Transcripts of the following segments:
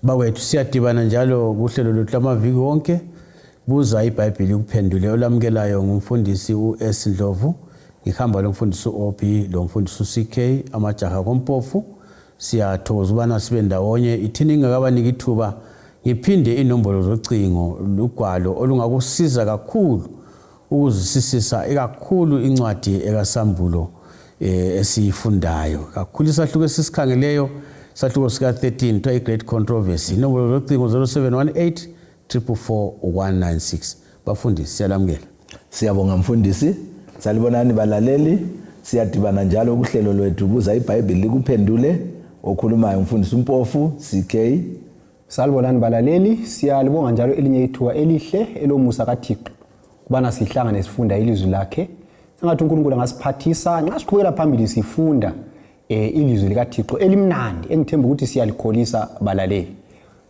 Bawethu siyadibana njalo kuhlelo lwethu lamaviki wonke buza iBhayibheli ukuphendule olamukelayo ngumfundisi uS Ndlovu ngihamba lomfundisi uOB lomfundisi uCK amajaha kompofu siyathokoza ubana sibe ndawonye ithini ngakabaniki ithuba ngiphinde inombolo zocingo lugwalo olungakusiza kakhulu ukuzisisisa ikakhulu incwadi ekaSambulo esiyifundayo kakhulu isahluko esisikhangeleyo isahluko sika 13 to great controversy inombolo zocingo 0718 444 196 bafundisi siyalamukela. Siyabonga mfundisi, salibonani balaleli, siyadibana njalo kuhlelo lwethu buza iBhayibheli likuphendule okhulumayo umfundisi umpofu CK. Salibonani balaleli, siyalibonga njalo elinye ithuba elihle elomusa kaThixo kubana sihlangane sifunda ilizwi lakhe. Sengathi uNkulunkulu angasiphathisa nxa siqhubekela phambili sifunda ilizwi likaThixo elimnandi engithemba ukuthi siyalikholisa balaleli.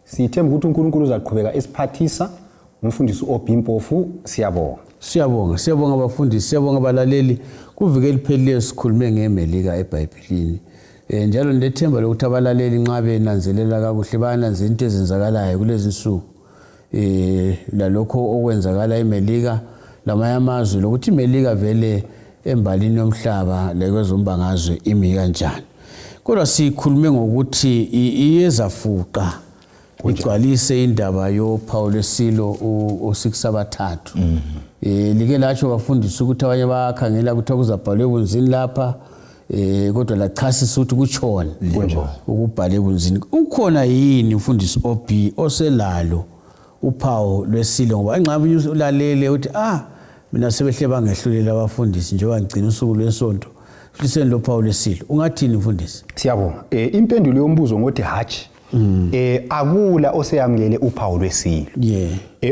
Sithemba ukuthi uNkulunkulu uzaqhubeka esiphathisa umfundisi uOB Mpofu. Siyabonga abafundisi, siyabonga abalaleli kuvike liphelileyo sikhulume ngeMelika eBhayibhelini. Njalo ndethemba lokuthi abalaleli nxa benanzelela kakuhle bayananzela into ezenzakalayo kulezi nsuku lalokho okwenzakala eMelika lamanye amazwe lokuthi iMelika vele embalini yomhlaba lekwezombangazwe imi kanjani. Kodwa sikhulume ngokuthi iyezafuqa igcwalise indaba yoPaul Silo u6 like latsho bafundisa ukuthi abanye bayakhangela ukuthi kuzabhalwe ebunzini lapha kodwa lachasisa ukuthi kutshona ukubhala ebunzini. Ukhona yini umfundisi OB oselalo uphawu lwesilo ngoba enqabe ulalele uthi mina sebehle bangehlulela abafundisi njengoba ngicina usuku lwesonto hliseni lo Paul Silo ungathini mfundisi? Siyabonga. Impendulo yombuzo ngothi hatshi akula oseyamukele uphawu lwesilo.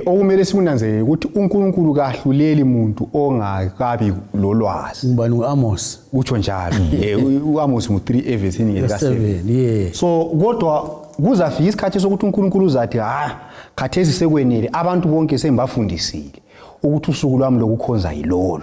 Okumele sikunanzelele ukuthi uNkulunkulu kahluleli umuntu ongakabi lolwazi. Ngubani uAmos utsho njalo. uAmos mu3 evesini ngeka7. So kodwa kuzafika isikhathi sokuthi uNkulunkulu uzathi khathesi sekwenele abantu bonke sembafundisile ukuthi usuku lwami lokukhonza yilolo.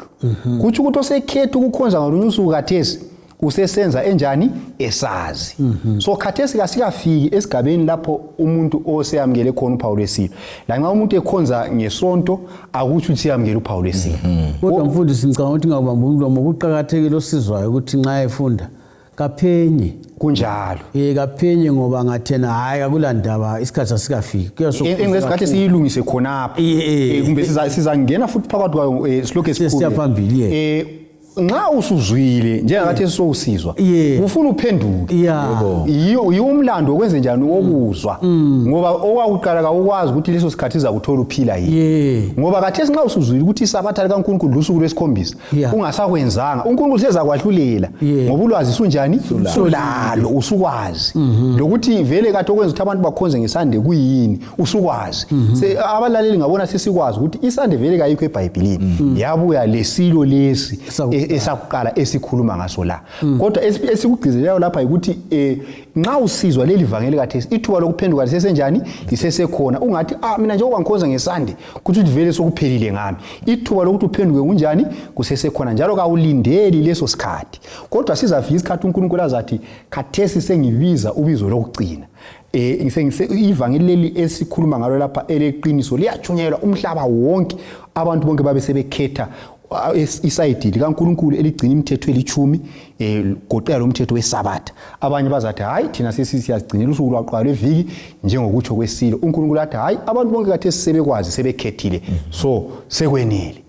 Kuthi ukuthi osekhetha ukukhonza ngalunye usuku khathesi usesenza enjani esazi. So khathesi kasikafiki esigabeni lapho umuntu oseyamukele khona uphawu lwesilo. La nxa umuntu ekhonza ngesonto akuthi usiyamukele uphawu lwesilo. Kodwa mfundisi ngicabanga ukuthi ngabamba umlomo kuqhakathekile osizwayo ukuthi nxa efunda kaphenye kunjalo. Kaphenye ngoba ngathena hayi akulandaba isikhathi asikafiki. Ngesikhathi siyilungise khonapha. Kumbe sizangena futhi phakathi kwayo siloke sikhulu. Siyaphambili nxa usuzwile njengathi sowusizwa ufuna uphenduke yiyo umlando okwenze njani wokuzwa ngoba owakuqala kaukwazi ukuthi leso sikhathi iza kuthola uphila yini ngoba khathesi nxa usuzwile ukuthi isabatha likaNkulunkulu lusuku lwesikhombisa ungasakwenzanga uNkulunkulu seza kwahlulela ngoba ulwazi sunjani solalo usukwazi lokuthi vele kade okwenza ukuthi abantu bakhonze ngesande kuyini usukwazi abalaleli ngabona sesikwazi ukuthi isande vele kayikho eBhayibhelini yabuya lesilo lesi esakuqala esikhuluma ngaso la. Kodwa esikugcizelayo lapha ukuthi nxa usizwa leli vangeli kathesi ithuba lokuphenduka lisesenjani lisesekhona ungathi mina njengoba ngikhonza ngesande kuthi vele sokuphelile ngami. Ithuba lokuthi uphenduke kunjani kusesekhona njalo kawulindeli leso sikhathi. Kodwa sizafika isikhathi uNkulunkulu azathi khathesi sengibiza ubizo lokugcina. Ivangeli leli esikhuluma ngalo lapha eleqiniso liyachunyelwa umhlaba wonke abantu bonke babe sebekhetha isayidi likaNkulunkulu eligcina imithetho eli10 goqela lo mthetho wesabatha. Abanye bazathi hayi thina siyazigcinela usuku lwaqala leviki njengokutsho kwesilo. uNkulunkulu athi hayi abantu bonke kade sebekwazi sebekhethile so sekwenele.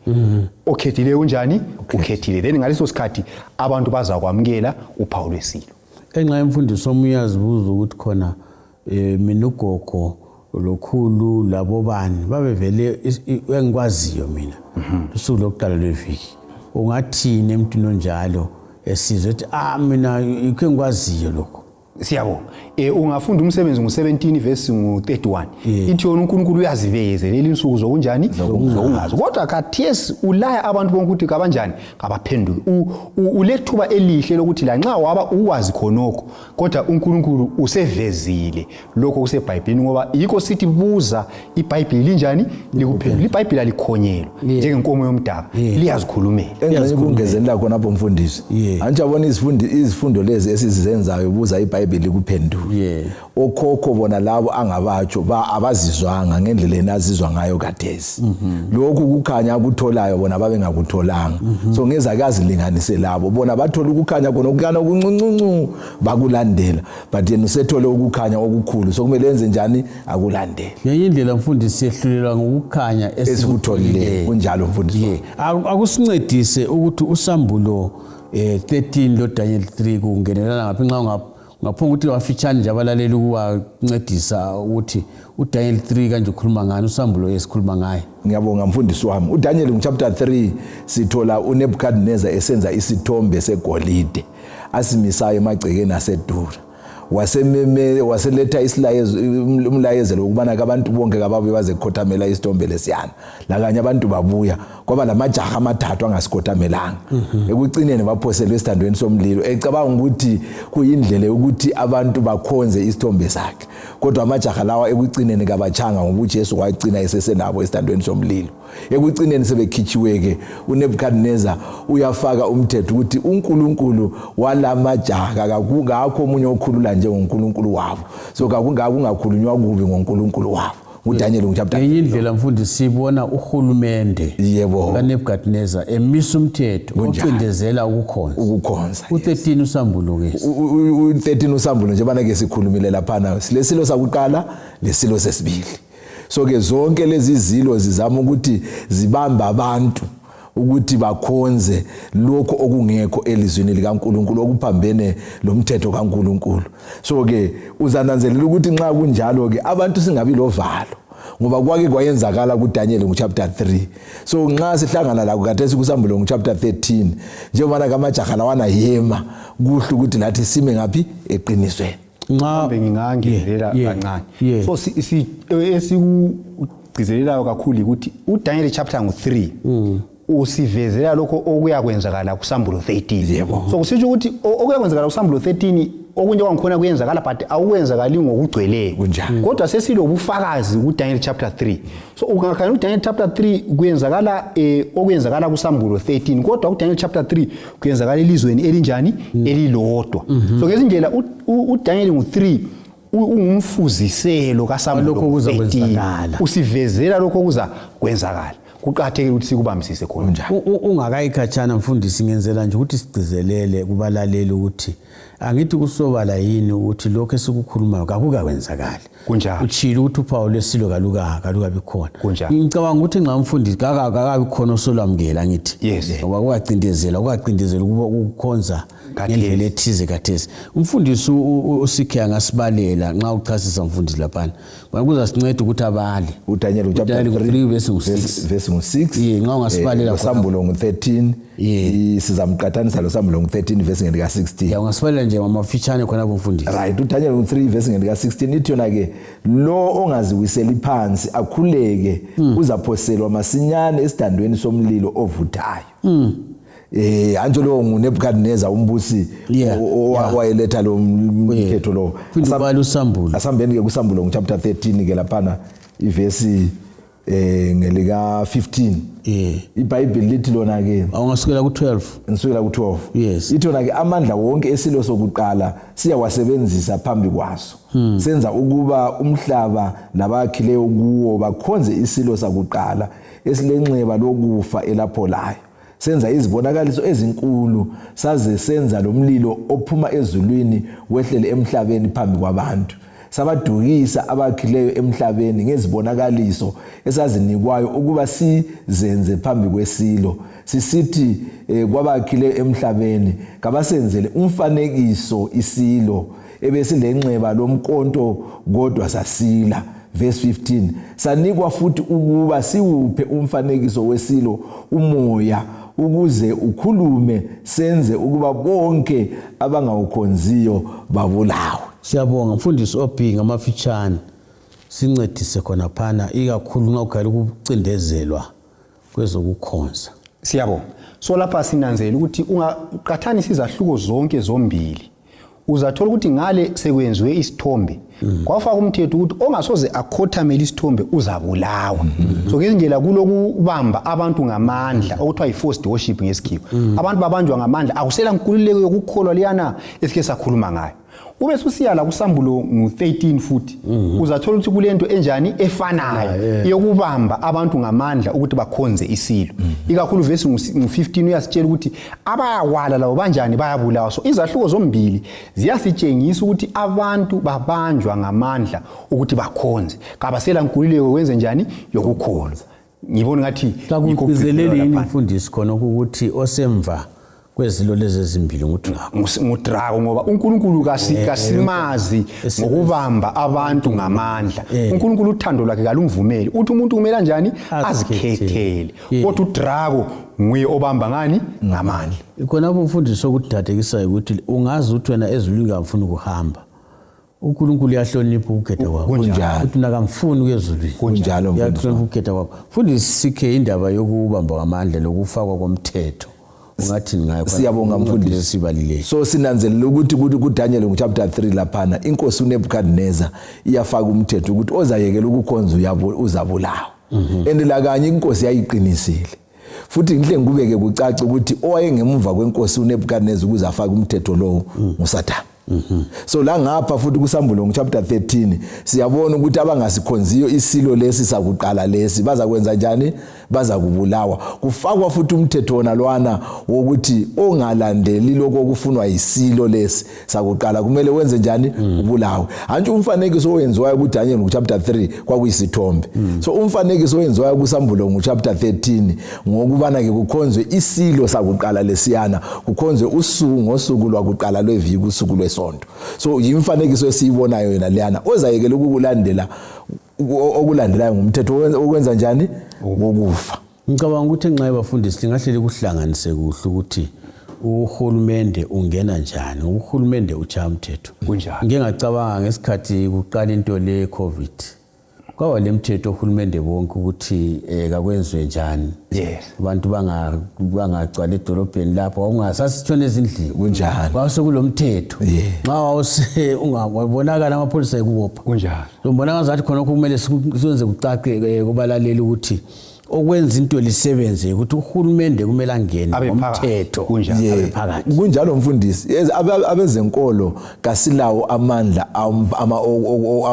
Okhethile unjani? Ukhethile. Then ngaleso sikhathi abantu bazakwamukela uphawu lwesilo. Enxa yemfundiso omuyazibuza ukuthi khona mina ugogo lokhulu labobani babevele engikwaziyo mina usuku lokuqala lweviki. Ungathini emntwini onjalo esizwe ukuthi mina ikho engikwaziyo lokho? Siyabonga. Ungafunda umsebenzi ngo17 verse ngo31. Ithi yona uNkulunkulu uyazibekezelela insuku zokunjani zokungazi. Kodwa khathesi ulaya abantu bonke ukuthi kabanjani kabaphenduke. Ulethuba elihle lokuthi la nxa waba ukwazi khonokho kodwa uNkulunkulu usevezile lokho kuseBhayibhelini ngoba yikho sithi buza iBhayibheli linjani likuphendula. iBhayibheli alikhonyelwa njengenkomo yomdaka liyazikhulumela. Engayikungezelela khona lapho mfundisi. Anjabona izifundo lezi esizenzayo buza iBhayibheli likuphendule. okhokho bona labo angabatsho abazizwanga ngendlela enazizwa ngayo kadesi lokhu kukhanya akutholayo bona babe ngakutholanga so ngeza kazilinganise labo bona bathola ukukhanya khona okukana okuncuncu bakulandela but yena usethole ukukhanya okukhulu so kumele enze njani akulandela ngenye indlela mfundisi sehlulelwa ngokukhanya esikutholile kunjalo mfundisi akusincedise ukuthi usambulo 13 lo Daniel 3 kungenelana ngaphi nxa ngaphunga ukuthi wafitshane nje abalaleli ukuwancedisa ukuthi uDaniel 3 kanje ukhuluma ngani usambulo esikhuluma ngaye. Ngiyabonga mfundisi wami. uDaniel chapter 3 sithola uNebukadnezar esenza isithombe segolide asimisayo emagcekeni asedura. Waseletha umlayezelo ukubana abantu bonke kababe bazekhothamela isithombe lesiyana la kanye abantu babuya kwaba lamajaha amathathu angasikhotamelanga ekucineni baphoselwe esithandweni somlilo ecabanga ukuthi kuyindlela ukuthi abantu bakhonze isithombe sakhe kodwa amajaha lawa ekucineni kabachanga ngokuthi Jesu wagcina esesenabo esithandweni somlilo ekucineni sebekhitshiweke uNebukadnezar uyafaka umthetho ukuthi uNkulunkulu walamajaha akungakho omunye okhulula njengoNkulunkulu wabo so kungakhulunywa kubi ngoNkulunkulu wabo uDaniel chapter 3 indlela mfundisi sibona uhulumende kaNebukadnezar emisa umthetho ocindezela ukukhonza u13 usambulo ke u13 usambulo nje bana ke sikhulumile lapha silesilo sakuqala lesilo sesibili so ke zonke lezi zilo zizama ukuthi zibamba abantu ukuthi bakhonze lokho okungekho elizweni likaNkulunkulu okuphambene lomthetho kaNkulunkulu so ke uzananzelela ukuthi nxa kunjalo ke abantu singabi lovalo ngoba kwake kwayenzakala kuDaniel chapter 3 so nxa sihlangana la kukhathesi kusambulo chapter 13 njengoba kamajaha lawana yema kuhle ukuthi lathi sime ngapi eqinisweni nxa bengingangezelela kancane so esikugcizelelayo kakhulu ukuthi uDaniel chapter 3 usivezela lokho okuya kwenzakala kusambulo 13 so kusitsho ukuthi okuya kwenzakala kusambulo 13 okunye kwangikhona kuyenzakala but awukwenzakali ngokugcweleyo kodwa sesilobufakazi kuDaniel chapter 3 so ungakhanya uDaniel chapter 3 kuyenzakala okuyenzakala kusambulo 13 kodwa kuDaniel chapter 3 kuyenzakala elizweni elinjani elilodwa so ngezindlela uDaniel 3 ungumfuziselo kasambulo 13 usivezela lokho kuza kwenzakala kuqhathekile ukuthi sikubambisise khona njalo ungakayikhatshana mfundisi ngenzela nje ukuthi sigizelele kubalaleli ukuthi angithi kusobala yini ukuthi lokho esikukhulumayo kakukakwenzakali kunjalo uchile ukuthi uphawu lesilo kalukabi khona ngicabanga ukuthi nxa umfundisi kakabi khona osolwamukela ngithi ngoba kuwacindezela ukukhonza ngendlela ethize kathesi umfundisi usikhe angasibalela nxa uchasisa umfundisi lapha kuza sincede ukuthi abale uDaniel chapter 3 verse 6 nxa ungasibalela kusambulo 13 sizamqathanisa lo sambulo 13 verse ngika 16 ungasibalela nje mamafitshane khona kumfundisi right uDaniel 3 verse ngika 16 ithi yona ke lo ongaziwiseli phansi akhuleke uzaphoselwa masinyane esithandweni somlilo ovuthayo anjalo nguNebukadnezar umbusi owayeletha lo mthetho lo usambulo asambeni ke kusambulo chapter 13 ke lapha iverse ngelika 15 iBhayibheli lithi lona ke awungasukela ku12 nisukela ku12 ithi yona ke amandla wonke esilo sokuqala siyawasebenzisa phambi kwaso senza ukuba umhlaba nabakhileyo kuwo bakhonze isilo sakuqala esilenxeba lokufa elapholayo senza izibonakaliso ezinkulu saze senza lo mlilo ophuma ezulwini wehlele emhlabeni phambi kwabantu sabadukisa abakhileyo emhlabeni ngezibonakaliso esazinikwayo ukuba sizenze phambi kwesilo sisithi kwabakhileyo emhlabeni kabasenzele umfanekiso isilo ebesilenxeba lomkonto kodwa sasila verse 15 sanikwa futhi ukuba siwuphe umfanekiso wesilo umoya ukuze ukhulume senze ukuba bonke abangawukhonziyo babulawe. Siyabonga mfundisi ophinga amafitshane sincedise khona phana ikakhulu nxa ukhala ukucindezelwa kwezokukhonza. Siyabonga. So lapha sinanzela ukuthi ungaqathanisa izahluko zonke zombili. Uzathola ukuthi ngale sekwenziwe isithombe kwafaka umthetho ukuthi ongasoze akhothamela isithombe uzabulawa so ngezindlela kulokubamba abantu ngamandla okuthiwa i-forced worship ngesikhiwa abantu babanjwa ngamandla akusela nkululeko yokukholwa liyana esike sakhuluma ngayo ube susiyala kusambulo ngu13 futhi uzathola ukuthi kulento enjani efanayo yokubamba abantu ngamandla ukuthi bakhonze isilo ikakhulu verse ngu15 uyasitshela ukuthi abayakwala lawo banjani bayabulawa. So izahluko zombili ziyasitshengisa ukuthi abantu babanjwa ngamandla ukuthi bakhonze kabasela nkululeko wenze njani yokukhonza. Ngibona ngathi ngikubizelele imfundisi khona ukuthi osemva kwezilo lezi ezimbili ngudrago ngoba uNkulunkulu kasimazi ngokubamba abantu ngamandla. uNkulunkulu uthando lwakhe kalungivumeli uthi umuntu kumele kanjani azikhethele kodwa udrago nguye obamba ngani ngamandla. Khona umfundisi okudadekisa ukuthi ungazi ukuthi wena ezulwini ngafuna ukuhamba uNkulunkulu uyahlonipha ukukhetha kwakho uthi nakamfuni ukuyezulwini kunjalo uyahlonipha ukukhetha kwakho. Mfundisi sikhe indaba yokubamba ngamandla lokufakwa komthetho ungathi ngayo siyabonga mfundisi sibalile. So sinanzelela ukuthi kuDaniel ngchapter 3 laphana inkosi uNebukadnezar iyafaka umthetho ukuthi ozayekela ukukhonza uzabulawa endela kanye inkosi yayiqinisile futhi ngihle ngikubeke kucaca ukuthi owayengemuva kwenkosi uNebukadnezar ukuze afake umthetho lowo nguSathane. So la ngapha futhi kusambulo ngchapter 13 siyabona ukuthi abangasikhonziyo isilo lesi sakuqala lesi baza kwenza njani baza kubulawa. Kufakwa futhi umthetho wona lwana wokuthi ongalandeli lokho okufunwa isilo lesi sakuqala kumele wenze njani ubulawe. Anje umfanekiso owenziwayo kuDaniel ngchapter 3 kwakuyisithombe. So umfanekiso owenziwayo kusambulo ngchapter 13 ngokubana ke kukhonzwe isilo sakuqala lesiyana kukhonzwe ngosuku lwakuqala lweviki usuku lwesonto. So yimfanekiso esiyibonayo yena leyana ozayekela ukulandela okulandelayo ngumthetho okwenza njani wokufa. Ngicabanga ukuthi nxa abafundisi lingahlele kuhlanganise kuhle ukuthi uhulumende ungena njani uhulumende ucha umthetho kunjani. Ngeke ngacabanga ngesikhathi kuqala into le COVID kwawa lemthetho uhulumende bonke ukuthi kakwenziwe njani abantu bangagcwala edolobheni lapho ungasasithona ezindlini kunjani kwasekulomthetho nxa ungabonakala amapholisa ekubopha kunjani. Lombona ngazathi khona kumele siyenze kucaqe kubalaleli ukuthi okwenza into lisebenze ukuthi uhulumende kumele angene ngomthetho phakathi kunjalo mfundisi abezenkolo kasilawo amandla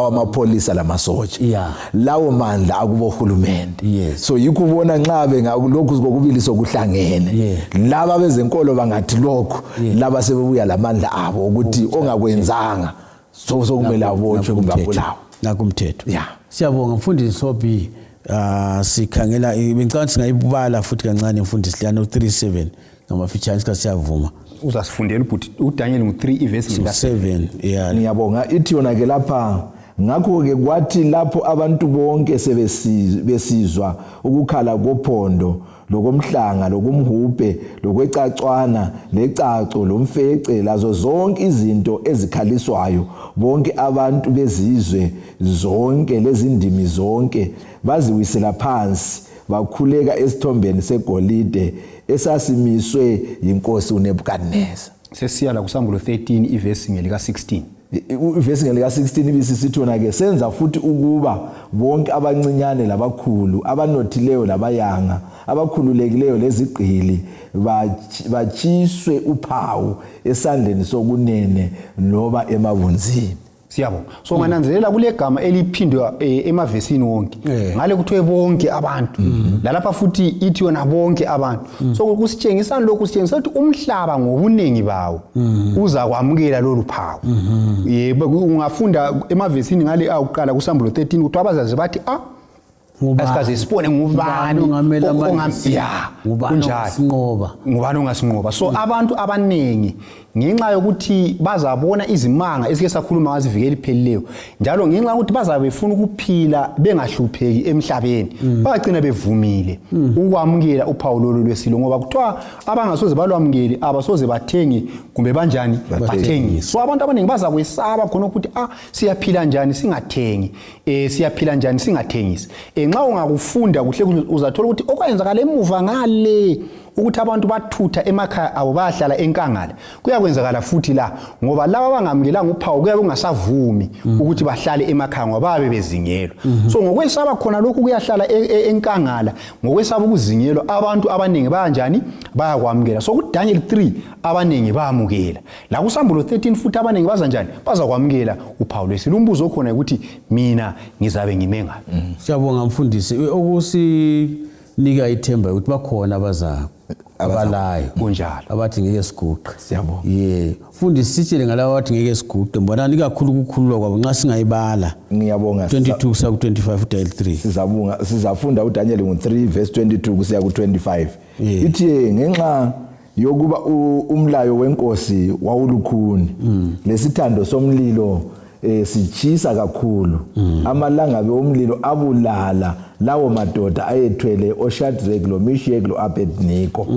amapolisa lamasotsha lawo mandla akubo uhulumende. So yikubona nxabe ngalokhu kokubili sokuhlangene laba bezenkolo bangathi lokho laba sebebuya lamandla abo ukuthi ongakwenzanga sokumele abotshwe kumbe abulawe nakumthetho. Siyabonga mfundisi Sobi. Sikhangela ngicabanga singayibala futhi kancane mfundisi liyana 37 ngamafitshane sikasiyavuma uzasifundela ukuthi uDaniel ngu3 verse 7 ngiyabonga ithi yona ke lapha ngakho ke kwathi lapho abantu bonke sebesizwa ukukhala kophondo lokomhlanga lokumhubhe lokwecacwana lecaco lomfece lazo zonke izinto ezikhaliswayo bonke abantu bezizwe zonke lezindimi zonke baziwisela phansi bakhuleka esithombeni segolide esasimiswe inkosi uNebukadnezar. Sesiyala kusambulo 13 iverse ngelika 16 ivesi ngelika 16 ibisithi wona ke senza futhi ukuba bonke abancinyane labakhulu abanothileyo labayanga abakhululekileyo lezigqili bachiswe uphawu esandleni sokunene loba emabunzini. Siyabonga. So ngananzelela kule gama eliphindwa emavesini wonke ngale kuthiwe bonke abantu lalapha futhi ithi yona bonke abantu. So kusitshengisa lokhu sitshengisa ukuthi umhlaba ngobunengi bawo uza kwamukela lolu phawu. Yebo ungafunda emavesini ngale akuqala kusambulo 13 kuthi abazazi bathi asikaze sibone ngubani ngubani ongasinqoba. So abantu abanengi ngenxa yokuthi bazabona izimanga esike sakhuluma ngazivikela iphelileyo njalo ngenxa ukuthi bazabe befuna ukuphila bengahlupheki emhlabeni bagcina bevumile ukwamukela uphawu lolu lwesilo ngoba kuthiwa abangasoze balwamukele abasoze bathenge kumbe banjani bathengise. So abantu abanengi bazakwesaba khona ukuthi siyaphila njani singathengi siyaphila njani singathengisi. Nxa ungakufunda kuhle uzathola ukuthi okwenzakala emuva ngale ukuthi abantu bathutha emakhaya abo bayahlala enkangala kuyakwenzakala futhi la ngoba laba abangamukelanga uphawu kuyabe kungasavumi ukuthi bahlale emakhaya ngoba babe bezingelwa so ngokwesaba khona lokhu kuyahlala enkangala ngokwesaba ukuzingelwa abantu abaningi bayanjani bayakwamukela so ku Daniel 3 abaningi bayamukela la kuSambulo 13 futhi abaningi baza njani bazakwamukela uphawu lesilo umbuzo okhona ukuthi mina ngizabe ngime ngapi siyabonga mfundisi nika ithemba ukuthi bakhona abalayo kunjalo abathi ngeke siguqe siyabonga mfundisi sitshele ngalawa abathi ngeke siguqe mbona ikakhulu ukukhululwa kwabo nxa singayibala ngiyabonga 22 kusa ku 25 Daniel 3 sizafunda uDaniel ngo3 verse 22 kusiya ku25 ithi ngenxa yokuba umlayo wenkosi wawulukhuni lesithando somlilo sichisa kakhulu amalangabe omlilo abulala lawo madoda ayethwele oShadrach loMeshach loAbednego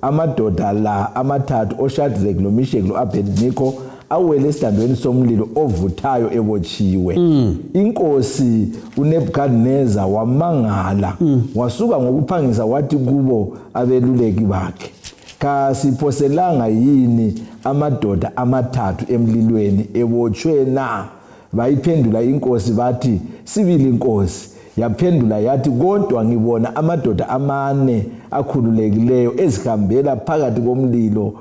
amadoda la amathathu oShadrach loMeshach loAbednego awele esithandweni somlilo ovuthayo ebotshiwe inkosi uNebukadneza wamangala wasuka ngokuphangisa wathi kubo abeluleki bakhe kasiphoselanga yini amadoda amathathu emlilweni ebotshwe na bayiphendula inkosi bathi sibili inkosi yaphendula yathi kodwa ngibona amadoda amane akhululekileyo ezihambela phakathi komlilo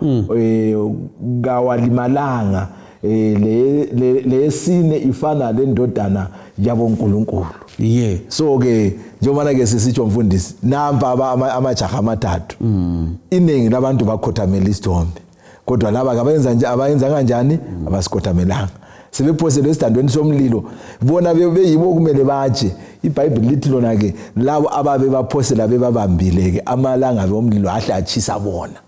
kawalimalanga lesine ifana lendodana yabonkulunkulu so ke njengoba ke sisitsho mfundisi namba amajaha amathathu iningi labantu bakhothamela isithombe kodwa laba abayenza kanjani abasikothamelanga sebephoselwe esithandweni somlilo bona beyibo kumele batshe iBhayibheli lithi lona ke labo ababe baphosela bebabambile ke amalanga omlilo ahlachisa bona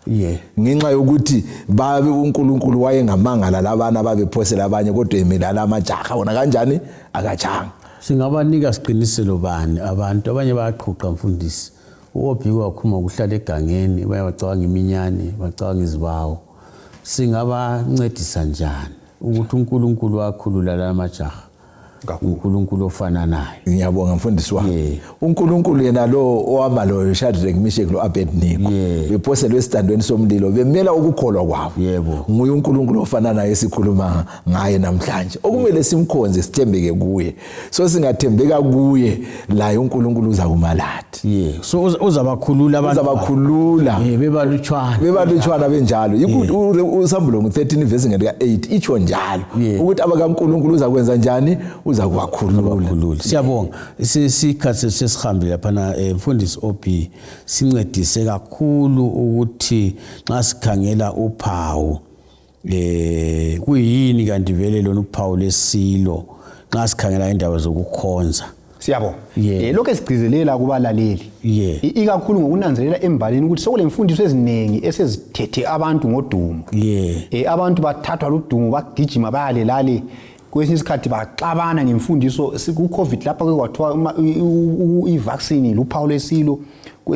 ngenxa yokuthi babe uNkulunkulu wayengamangala labana babephosela abanye kodwa emelana amajaha bona kanjani akajanga singabanika siqiniselo bani abantu abanye bayaqhuqa mfundisi uObhi wakhuma ukuhlala egangeni bayacabanga iminyane bacabanga izibawo singabancedisa njani ukuthi uNkulunkulu wakhulula lamajaha uNkulunkulu ofana naye ngiyabonga mfundisi wami uNkulunkulu yena lo owama lo Shadrach Meshach loAbednego bephoselwe esithandweni somlilo bemela ukukholwa kwabo nguye uNkulunkulu ofana naye esikhuluma ngaye namhlanje okumele simkhonze sithembeke kuye so singathembeka kuye la uNkulunkulu uzakumalathi so uzabakhulula abantu uzabakhulula bebalutshwana benjalo yikuthi uSambulo ngo13 verse ngeka 8 icho njalo ukuthi abakaNkulunkulu uzakwenza njani uzakuwakhulula siyabonga isikhathi sesihambile lapha mfundisi Obhi sincedise kakhulu ukuthi nxa sikhangela uphawu kuyini kanti vele lona uphawu lesilo nxa sikhangela indaba zokukhonza siyabonga lokho esigcizelela kubalaleli ikakhulu ngokunanzelela embalini ukuthi sekulemfundiso eziningi esezithethe abantu ngodumo abantu bathathwa ludumo bagijima bayalelale kwesinye isikhathi baxabana nemfundiso ku COVID lapha kwathiwa i-vaccine luphawu lesilo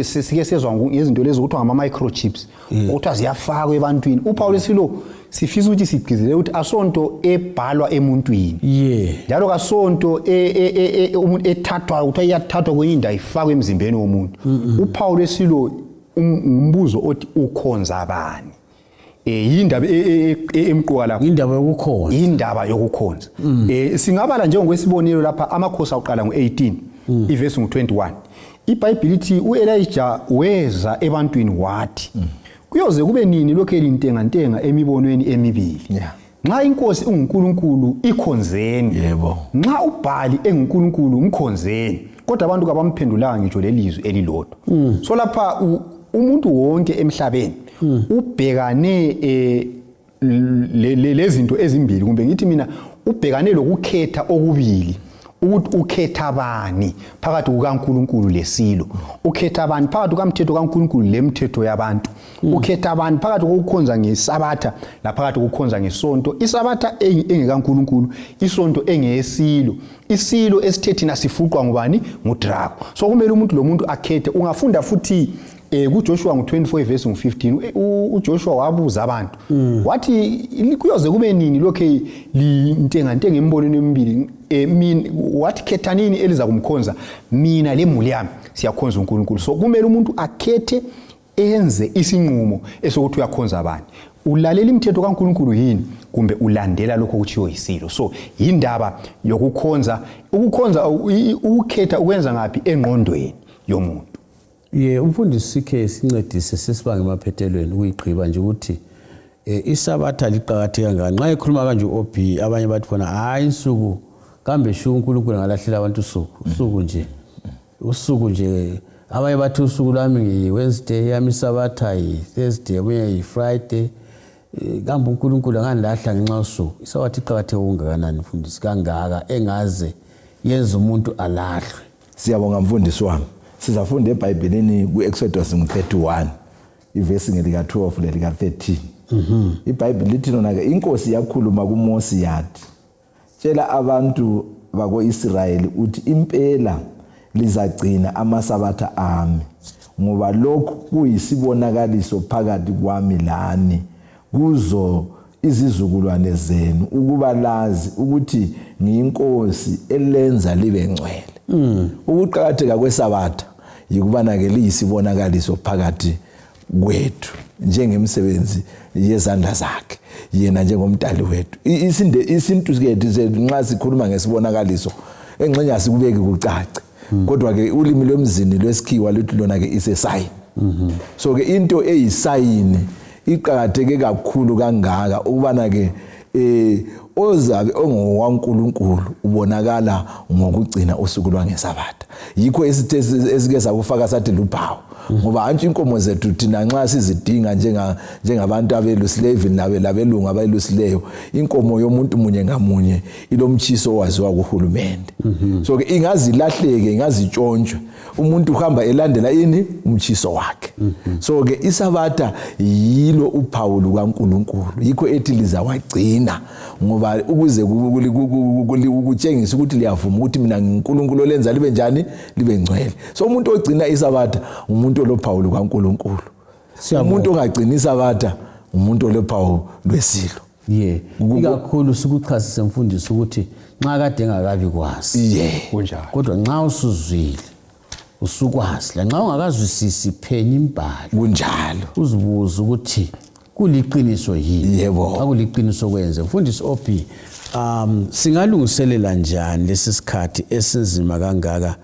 sike sezwa ngezinto lezi ukuthiwa ngama microchips ukuthiwa ziyafakwa ebantwini uphawu lesilo sifisa ukuthi sigcizelele ukuthi asonto ebhalwa emuntwini njalo kasonto umuntu ethathwa ukuthiwa iyathathwa kwenye indawo ifakwe emzimbeni womuntu uphawu lesilo umbuzo othi ukhonza abani yindaba emqoka lapha indaba yokukhonza singabala njengokwesibonelo lapha amakhosi aqala ngo18 iverse ngo21 iBhayibheli lithi uElijah weza ebantwini wathi kuyoze kube nini lokho elintengantenga emibonweni emibili nxa inkosi unguNkulunkulu ikhonzeni nxa uBhali enguNkulunkulu mkhonzeni kodwa abantu kabamphendulanga ngitsho lelizwi elilodwa so lapha umuntu wonke emhlabeni ubhekane lezinto ezimbili kumbe ngithi mina ubhekane lokukhetha okubili ukuthi ukhetha bani phakathi kukaNkulunkulu lesilo ukhetha bani phakathi kukamthetho kaNkulunkulu lemithetho yabantu ukhetha bani phakathi kokukhonza ngesabatha laphakathi kokukhonza ngesonto isabatha engekaNkulunkulu isonto engeyesilo isilo esithethina sifuqwa ngubani ngudrago so kumele umuntu lo muntu akhethe ungafunda futhi kuJoshua ngo24 verse ngo15 uJoshua wabuza abantu wathi kuyoze kube nini lokho lintengantenga embonweni emibili mina wathi khethanini eliza kumkhonza mina lemuli yami siyakhonza uNkulunkulu so kumele umuntu akhethe enze isinqumo esokuthi uyakhonza abantu. Ulalela imithetho kaNkulunkulu yini kumbe ulandela lokho okuchiwo yisilo. So indaba yokukhonza, ukukhetha ukwenza ngapi engqondweni yomuntu. Umfundisi CK sincedise sesibange emaphethelweni ukuyigqiba nje ukuthi isabatha liqhakatheke kangani. Nxa ekhuluma kanje uOB abanye bathi khona hayi insuku kambe shu uNkulunkulu ngalahlela abantu usuku nje abanye bathi usuku lami ngiWednesday yami isabatha yiThursday omunye yiFriday kambe uNkulunkulu anganilahla ngenxa usuku. Isabatha iqhakatheke okungakanani mfundisi kangaka engaze yenza umuntu alahlwe. Siyabonga mfundisi wami. Sizafunda eBhayibhelini kuExodus 31 ivesi ngelika 12 lelika 13. iBhayibheli lithi lona ke inkosi yakhuluma kuMose yathi tshela abantu bako-Israyeli uthi impela lizagcina amasabatha ami ngoba lokhu kuyisibonakaliso phakathi kwami lani kuzo izizukulwane zenu ukuba lazi ukuthi ngiyinkosi elenza libe ngcwele. Ukuqhakatheka kwesabatha yikubana ke liyisibonakaliso phakathi kwethu njengemsebenzi yezandla zakhe yena njengomdali wethu. Isintu sikethu nxa sikhuluma ngesibonakaliso engxenye asikubeki kucace kodwa ke ulimi lwemzini lwesikhiwa lithi lona ke ise sign. So ke into eyisayini iqhakatheke kakhulu kangaka ukubana ke ozabe ongowaNkulunkulu ubonakala ngokugcina usuku lwangesabatha. Yikho esike sakufaka sathi luphawu ngoba antshi inkomo zethu thina nxa sizidinga njengabantu abeluslave labelungu abelusileyo inkomo yomuntu munye ngamunye ilomtshiso waziwa kuhulumende. So ke ingazilahleke ingazitshontshwe umuntu uhamba elandela ini umtshiso wakhe. So ke isabatha yilo uphawu lukaNkulunkulu yikho ethi lizawagcina ngoba ukuze ukutshengisa ukuthi liyavuma ukuthi mina ngiNkulunkulu olenza libe njani libe ngcwele. So umuntu ogcina isabatha umuntu olophawu lukaNkulunkulu. Umuntu ongagcina isabatha umuntu olophawu lwesilo. Ikakhulu sikuchasise mfundisi ukuthi nxa kade engakabi kwazi kunjalo kodwa nxa usuzwile usukwazi la nxa ungakazwisisi phenya imbali kunjalo uzibuza ukuthi kuliqiniso yini. Yebo. Xa kuliqiniso kwenze mfundisi OP singalungiselela njani lesisikhathi esinzima kangaka.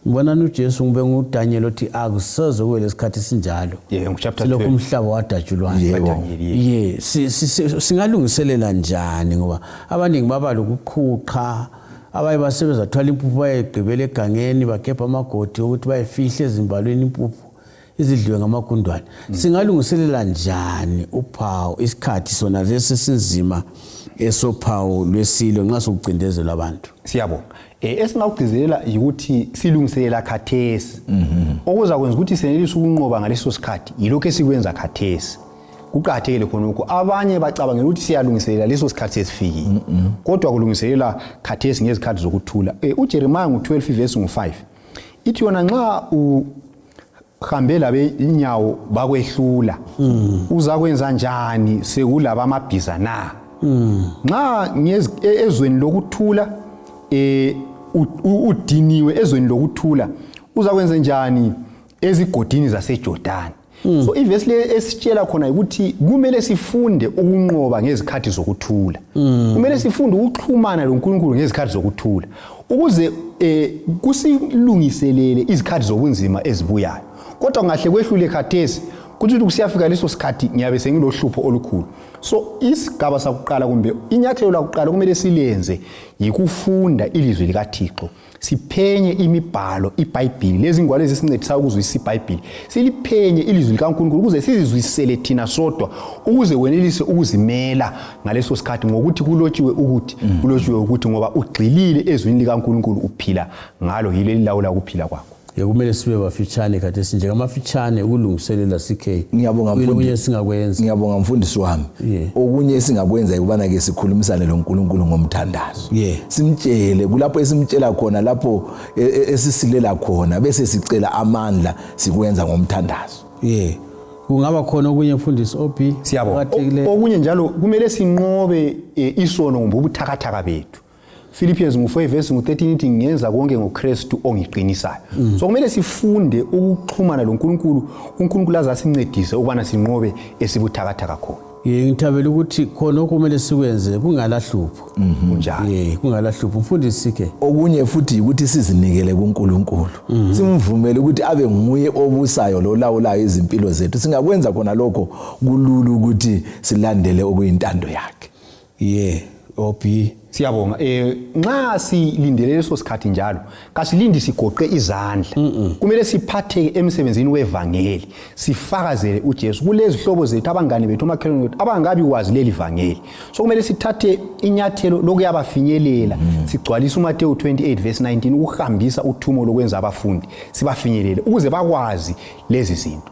Ngibona uJesu ngube nguDaniel othi akusoze kube lesikhathi sinjalo. Chapter 12 lokho umhlaba wadatshulwana. Singalungiselela njani ngoba abaningi baba lokuqhuqa abaye basebenza thwala impuphu bayegqibela egangeni bakhepha amagodi ukuthi bayefihle ezimbalweni impuphu izidliwe ngamagundwane. Singalungiselela njani uphawu isikhathi sona lesi sinzima esophawu lwesilo nxa sokucindezela abantu. Siyabonga. Esingakugcizelela ukuthi silungiselela khathesi. Okuza kwenza ukuthi senelise ukunqoba ngaleso sikhathi yilokho esikwenza khathesi. Kuqhathekile khona ukho abanye bacabangela ukuthi siyalungiselela leso sikhathi sesifikile. Kodwa kulungiselela khathesi ngezikhathi zokuthula. uJeremiah 12 verse 5 ithi yona nxa uhambela inyawo bakwehlula uzakwenza njani sekulaba amabhiza na. Nxa ezweni lokuthula udiniwe ezweni lokuthula uzakwenza njani ezigodini zaseJordani. So ivesi le esitshela khona ukuthi kumele sifunde ukunqoba ngezikhathi zokuthula. Kumele sifunde ukuxhumana loNkulunkulu ngezikhathi zokuthula ukuze kusilungiselele izikhathi zobunzima ezibuyayo. Kodwa ngahle kwehlule khathesi kuthi kusiyafika leso sikhathi ngiyabe sengilohlupho olukhulu. So isigaba sakuqala kumbe inyathelo lakuqala kumele silenze yikufunda ilizwi likaThixo. Siphenye imibhalo iBhayibheli lezi ngwalo ezisincedisa ukuzwisisa iBhayibheli. Siliphenye ilizwi likaNkulunkulu ukuze sizizwisele thina sodwa ukuze wenelise ukuzimela ngaleso sikhathi ngokuthi kulotshiwe ukuthi ngoba ugxilile ezwini likaNkulunkulu uphila ngalo yile lilawula ukuphila kwakho. Kumele sibe bafitshane kade sinje ngamafitshane ukulungiselela CK. Ngiyabonga mfundisi singakwenza. Ngiyabonga mfundisi wami. Okunye esingakwenza ukubana ke sikhulumisane loNkulunkulu ngomthandazo. Simtshele kulapho esimtshela khona lapho esisilela khona bese sicela amandla sikwenza ngomthandazo. Kungaba khona okunye mfundisi OP. Siyabonga. Okunye njalo kumele sinqobe isono ngombe ubuthakathaka bethu. Philippians 4 verse 13 ithi ngiyenza konke ngoKristu ongiqinisayo. So kumele sifunde ukuxhumana loNkulunkulu, uNkulunkulu azasincedise ukubana sinqobe esibuthakathaka khona. Ngithabela ukuthi khona okumele sikwenze kungalahlupho. Kunjalo. Kungalahlupho mfundisi ke. Okunye futhi ukuthi sizinikele kuNkulunkulu. Simvumele ukuthi abe nguye obusayo lo lawulayo izimpilo zethu. Singakwenza khona lokho kulula ukuthi silandele okuyintando yakhe. Obi siyabonga nxa silindele leso sikhathi njalo kasilindi sigoqe izandla kumele siphatheke emsebenzini wevangeli sifakazele uJesu kulezi hlobo zethu abangane bethu omakhelwane bethu abangabi kwazi leli vangeli so kumele sithathe inyathelo lokuyabafinyelela sigcwalisa uMateyu 28 verse 19 ukuhambisa uthumo lokwenza abafundi sibafinyelele ukuze bakwazi lezi zinto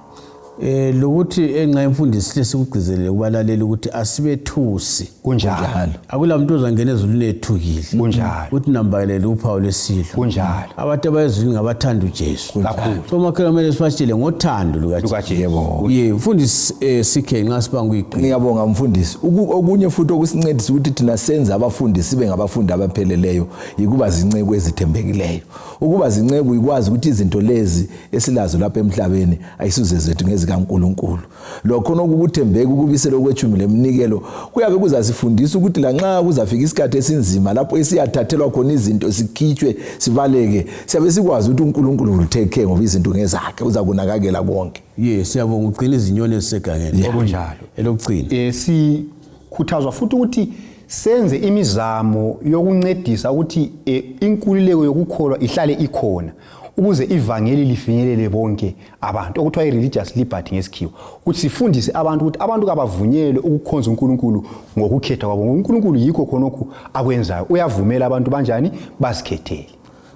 lokuthi enxa imfundisi lesikugcizelele kubalalela ukuthi asibethusi kunjalo akula muntu ozangena ezulwini ethukile kunjalo uthi nambakelele uphawu lesidlo kunjalo abantu abayezwini ngabathanda uJesu kakhulu so makhela kumele sifashile ngothando lukaJesu mfundisi sikhe nxa sibanga uyiqina ngiyabonga mfundisi okunye futhi okusincedisa ukuthi thina senze abafundi sibe ngabafundi abapheleleyo yikuba zinceku ezithembekileyo ukuba zinceku ikwazi ukuthi izinto lezi esilazo lapha emhlabeni ayisuze zethu ngezikaNkulunkulu lokho nokukuthembeka ukubisela okwethumi leminikelo kuyabe kuzasifundisa ukuthi lanxa kuzafika isikhathi esinzima lapho esiyathathelwa khona izinto sikhitshwe sibaleke siyabe sikwazi ukuthi uNkulunkulu utake care ngoba izinto ngezakhe uzakunakakela konke siyabonga ugcina izinyoni ezisegangeni okunjalo elokugcina sikhuthazwa futhi ukuthi senze imizamo yokuncedisa ukuthi inkululeko yokukholwa ihlale ikhona ukuze ivangeli lifinyelele bonke abantu okuthiwa i-religious liberty ngesikhiwa ukuthi sifundise abantu ukuthi abantu kabavunyelwe ukukhonza uNkulunkulu ngokukhetha kwabo uNkulunkulu yikho khonokho akwenzayo uyavumela abantu banjani basikhethele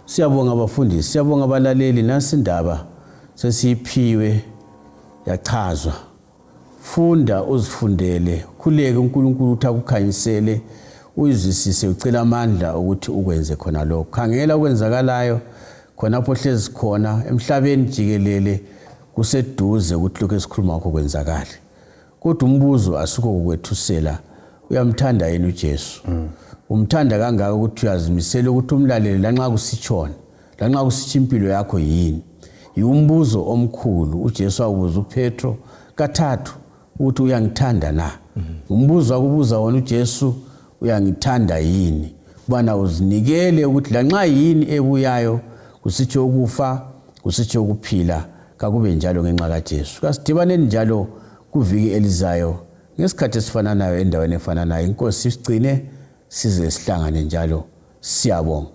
siyabonga abafundisi siyabonga abalaleli nasi indaba sesiphiwe yachazwa funda uzifundele khuleke uNkulunkulu uthi akukhanyisele uyizwisise ucela amandla ukuthi ukwenze khona lokho khangela okwenzakalayo khonapho hlezi khona emhlabeni jikelele kuseduze ukuthi lokho esikhuluma ngakho kwenzakala kodwa umbuzo asukho ukwethusela uyamthanda yena uJesu umthanda kangaka ukuthi uyazimisela ukuthi umlalele lanxa kusitshona lanxa kusitsha impilo yakho yini umbuzo omkhulu uJesu awubuza uPetro kathathu ukuthi uyangithanda na umbuzo akubuza wona uJesu uyangithanda yini bana uzinikele ukuthi lanxa yini ebuyayo kusitsho ukufa kusitsho ukuphila kakube njalo ngenxa kaJesu kasidibaneni njalo kuviki elizayo ngesikhathi esifananayo endaweni efananayo inkosi sigcine size sihlangane njalo siyabonga